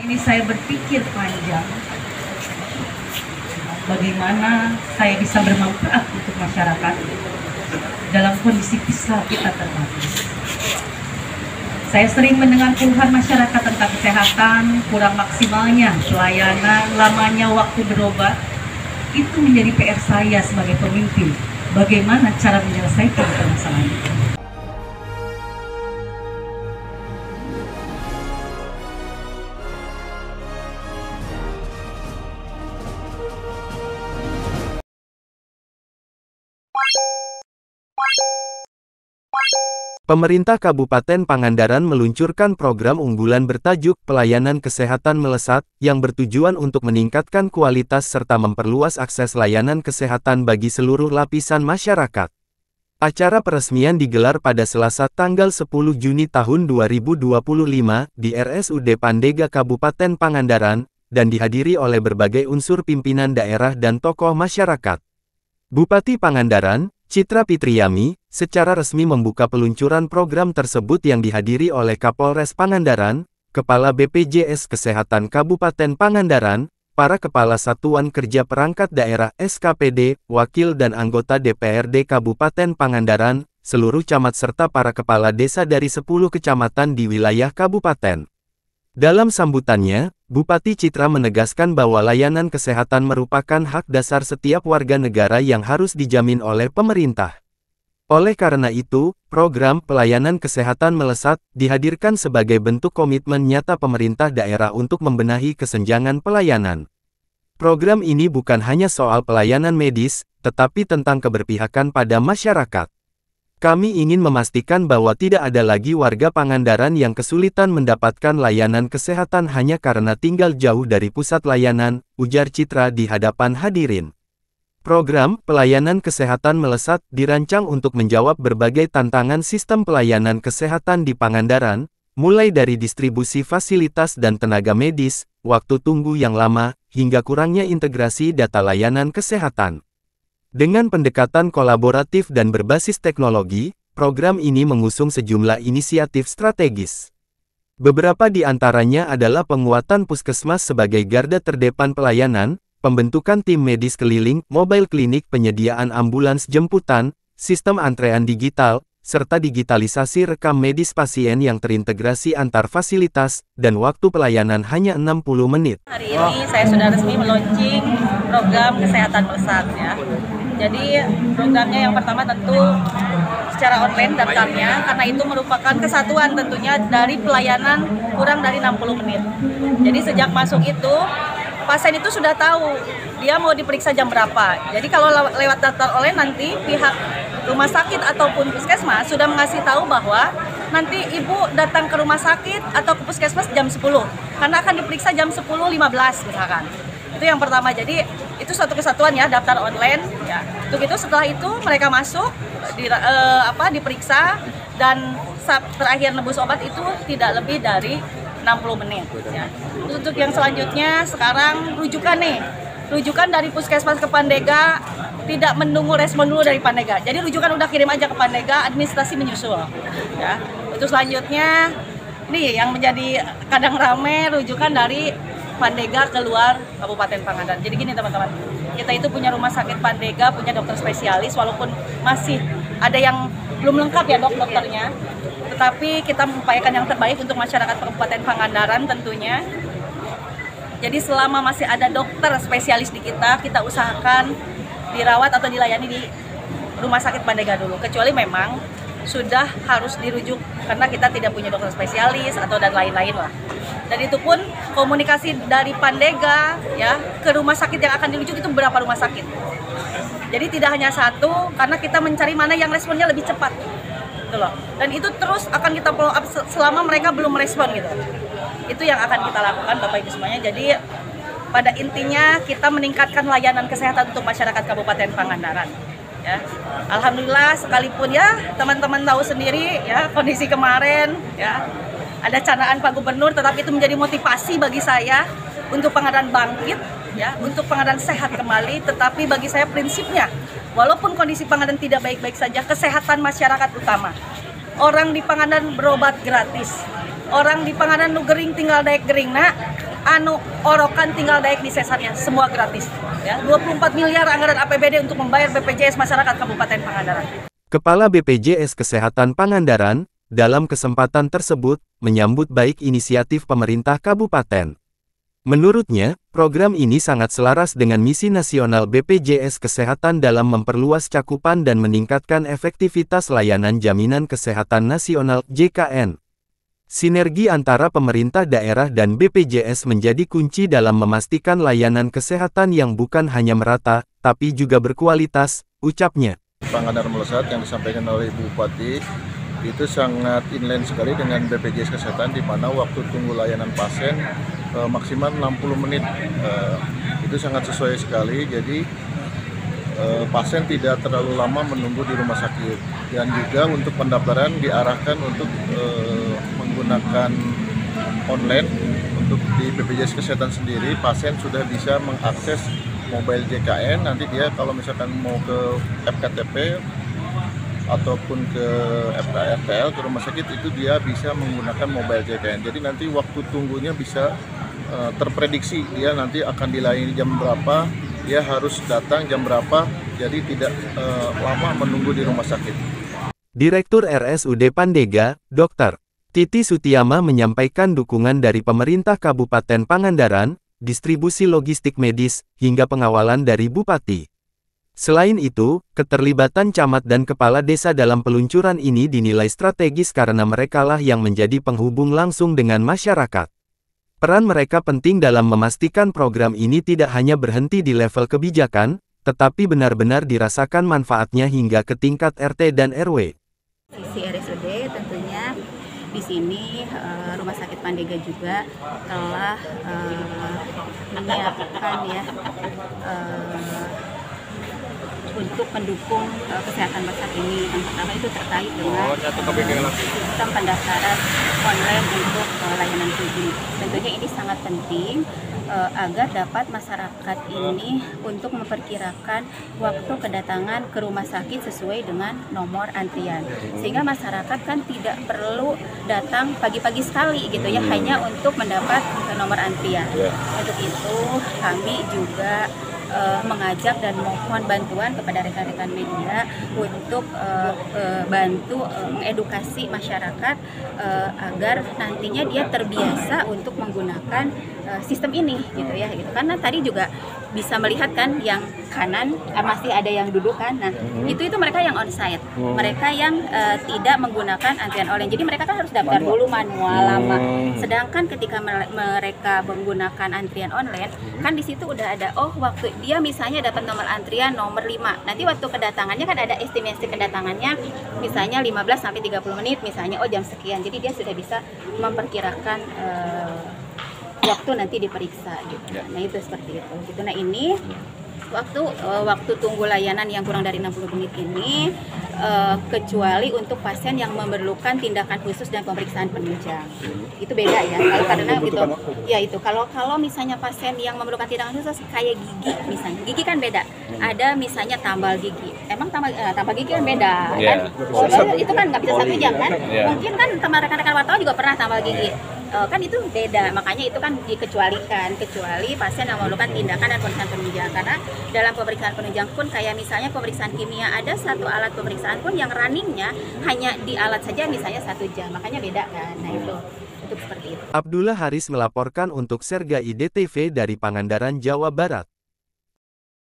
ini saya berpikir panjang, bagaimana saya bisa bermanfaat untuk masyarakat dalam kondisi fiskal kita terbatas. Saya sering mendengar keluhan masyarakat tentang kesehatan, kurang maksimalnya pelayanan, lamanya waktu berobat. Itu menjadi PR saya sebagai pemimpin. Bagaimana cara menyelesaikan permasalahan itu? Pemerintah Kabupaten Pangandaran meluncurkan program unggulan bertajuk Pelayanan Kesehatan Melesat, yang bertujuan untuk meningkatkan kualitas serta memperluas akses layanan kesehatan bagi seluruh lapisan masyarakat. Acara peresmian digelar pada Selasa tanggal 10 Juni tahun 2025 di RSUD Pandega Kabupaten Pangandaran, dan dihadiri oleh berbagai unsur pimpinan daerah dan tokoh masyarakat. Bupati Pangandaran, Citra Pitriyami, secara resmi membuka peluncuran program tersebut yang dihadiri oleh Kapolres Pangandaran, Kepala BPJS Kesehatan Kabupaten Pangandaran, para Kepala Satuan Kerja Perangkat Daerah SKPD, wakil dan anggota DPRD Kabupaten Pangandaran, seluruh camat serta para kepala desa dari 10 kecamatan di wilayah kabupaten. Dalam sambutannya, Bupati Citra menegaskan bahwa layanan kesehatan merupakan hak dasar setiap warga negara yang harus dijamin oleh pemerintah. Oleh karena itu, program Pelayanan Kesehatan Melesat dihadirkan sebagai bentuk komitmen nyata pemerintah daerah untuk membenahi kesenjangan pelayanan. Program ini bukan hanya soal pelayanan medis, tetapi tentang keberpihakan pada masyarakat. Kami ingin memastikan bahwa tidak ada lagi warga Pangandaran yang kesulitan mendapatkan layanan kesehatan hanya karena tinggal jauh dari pusat layanan, ujar Citra di hadapan hadirin. Program Pelayanan Kesehatan Melesat dirancang untuk menjawab berbagai tantangan sistem pelayanan kesehatan di Pangandaran, mulai dari distribusi fasilitas dan tenaga medis, waktu tunggu yang lama, hingga kurangnya integrasi data layanan kesehatan. Dengan pendekatan kolaboratif dan berbasis teknologi, program ini mengusung sejumlah inisiatif strategis. Beberapa di antaranya adalah penguatan puskesmas sebagai garda terdepan pelayanan, pembentukan tim medis keliling, mobile klinik, penyediaan ambulans jemputan, sistem antrean digital, serta digitalisasi rekam medis pasien yang terintegrasi antar fasilitas, dan waktu pelayanan hanya 60 menit. Hari ini saya sudah resmi meluncing program kesehatan melesat ya. Jadi programnya yang pertama tentu secara online daftarnya, karena itu merupakan kesatuan tentunya dari pelayanan kurang dari 60 menit. Jadi sejak masuk itu, pasien itu sudah tahu dia mau diperiksa jam berapa. Jadi kalau lewat daftar online nanti pihak rumah sakit ataupun puskesmas sudah mengasih tahu bahwa nanti ibu datang ke rumah sakit atau ke puskesmas jam 10, karena akan diperiksa jam 10.15 misalkan. Itu yang pertama, jadi itu suatu kesatuan ya, daftar online ya. Untuk itu setelah itu mereka masuk diperiksa, dan terakhir nebus obat itu tidak lebih dari 60 menit ya. Untuk yang selanjutnya sekarang rujukan nih. Rujukan dari puskesmas ke Pandega tidak menunggu respon dulu dari Pandega. Jadi rujukan udah kirim aja ke Pandega, administrasi menyusul ya. Itu selanjutnya nih yang menjadi kadang rame, rujukan dari Pandega keluar Kabupaten Pangandaran. Jadi gini teman-teman, kita itu punya rumah sakit Pandega, punya dokter spesialis, walaupun masih ada yang belum lengkap ya dokternya, tetapi kita mengupayakan yang terbaik untuk masyarakat Kabupaten Pangandaran tentunya. Jadi selama masih ada dokter spesialis di kita usahakan dirawat atau dilayani di rumah sakit Pandega dulu, kecuali memang sudah harus dirujuk karena kita tidak punya dokter spesialis atau dan lain-lain lah. Dan itu pun komunikasi dari Pandega ya ke rumah sakit yang akan dirujuk itu berapa rumah sakit. Jadi tidak hanya satu, karena kita mencari mana yang responnya lebih cepat. Gitu loh. Dan itu terus akan kita follow up selama mereka belum merespon gitu. Itu yang akan kita lakukan Bapak Ibu semuanya. Jadi pada intinya kita meningkatkan layanan kesehatan untuk masyarakat Kabupaten Pangandaran. Ya. Alhamdulillah, sekalipun ya teman-teman tahu sendiri ya kondisi kemarin ya ada canaan Pak Gubernur, tetapi itu menjadi motivasi bagi saya untuk Pangandaran bangkit ya, untuk Pangandaran sehat kembali. Tetapi bagi saya prinsipnya, walaupun kondisi Pangandaran tidak baik-baik saja, kesehatan masyarakat utama. Orang di Pangandaran berobat gratis, orang di Pangandaran nu gering tinggal daek gering nak, orokan tinggal daek di sesarnya, semua gratis. Ya, 24 miliar anggaran APBD untuk membayar BPJS masyarakat Kabupaten Pangandaran. Kepala BPJS Kesehatan Pangandaran, dalam kesempatan tersebut, menyambut baik inisiatif pemerintah kabupaten. Menurutnya, program ini sangat selaras dengan misi nasional BPJS Kesehatan dalam memperluas cakupan dan meningkatkan efektivitas layanan jaminan kesehatan nasional (JKN). Sinergi antara pemerintah daerah dan BPJS menjadi kunci dalam memastikan layanan kesehatan yang bukan hanya merata, tapi juga berkualitas, ucapnya. Pangandaran Melesat yang disampaikan oleh Ibu Bupati itu sangat inline sekali dengan BPJS Kesehatan, di mana waktu tunggu layanan pasien maksimal 60 menit. Itu sangat sesuai sekali, jadi pasien tidak terlalu lama menunggu di rumah sakit. Dan juga untuk pendaftaran diarahkan untuk menggunakan online. Untuk di BPJS Kesehatan sendiri, pasien sudah bisa mengakses mobile JKN. Nanti dia kalau misalkan mau ke FKTP ataupun ke FKRTL, ke rumah sakit, itu dia bisa menggunakan mobile JKN. Jadi nanti waktu tunggunya bisa terprediksi, dia nanti akan dilayani jam berapa, dia harus datang jam berapa, jadi tidak lama menunggu di rumah sakit. Direktur RSUD Pandega, Dr. Titi Sutiama menyampaikan dukungan dari pemerintah Kabupaten Pangandaran, distribusi logistik medis, hingga pengawalan dari Bupati. Selain itu, keterlibatan camat dan kepala desa dalam peluncuran ini dinilai strategis karena merekalah yang menjadi penghubung langsung dengan masyarakat. Peran mereka penting dalam memastikan program ini tidak hanya berhenti di level kebijakan, tetapi benar-benar dirasakan manfaatnya hingga ke tingkat RT dan RW. Sisi RSUD tentunya di sini Rumah Sakit Pandega juga telah menyiapkan ya untuk mendukung kesehatan masyarakat ini. Yang pertama itu terkait dengan sistem pendaftaran online untuk layanan publik. Tentunya ini sangat penting agar dapat masyarakat ini untuk memperkirakan waktu kedatangan ke rumah sakit sesuai dengan nomor antrian, sehingga masyarakat kan tidak perlu datang pagi-pagi sekali gitu ya, hanya untuk mendapat nomor antrian. Untuk itu kami juga mengajak dan mohon bantuan kepada rekan-rekan media untuk bantu mengedukasi masyarakat agar nantinya dia terbiasa untuk menggunakan sistem ini gitu ya, gitu. Karena tadi juga bisa melihat kan yang kanan masih ada yang duduk kan, nah itu mereka yang onsite, mereka yang tidak menggunakan antrian online, jadi mereka kan harus daftar dulu manual lama. Sedangkan ketika mereka menggunakan antrian online kan di situ udah ada, oh waktu dia misalnya dapat nomor antrian nomor 5, nanti waktu kedatangannya kan ada estimasi kedatangannya misalnya 15 sampai 30 menit misalnya, oh jam sekian, jadi dia sudah bisa memperkirakan waktu nanti diperiksa gitu. Nah itu seperti itu gitu. Nah ini waktu tunggu layanan yang kurang dari 60 menit ini kecuali untuk pasien yang memerlukan tindakan khusus dan pemeriksaan penunjang. Itu beda ya. Karena gitu. Ya itu kalau misalnya pasien yang memerlukan tindakan khusus kayak gigi misalnya. Gigi kan beda. Ada misalnya tambal gigi. Emang tambal gigi kan beda kan? Itu kan nggak bisa 1 jam kan? Mungkin kan teman rekan-rekan wartawan juga pernah tambal gigi. Kan itu beda, makanya itu kan dikecualikan, kecuali pasien yang memerlukan tindakan dan pemeriksaan penunjang. Karena dalam pemeriksaan penunjang pun kayak misalnya pemeriksaan kimia, ada satu alat pemeriksaan pun yang runningnya hanya di alat saja misalnya 1 jam, makanya beda kan. Nah itu seperti itu. Abdullah Haris melaporkan untuk Serga IDTV dari Pangandaran, Jawa Barat.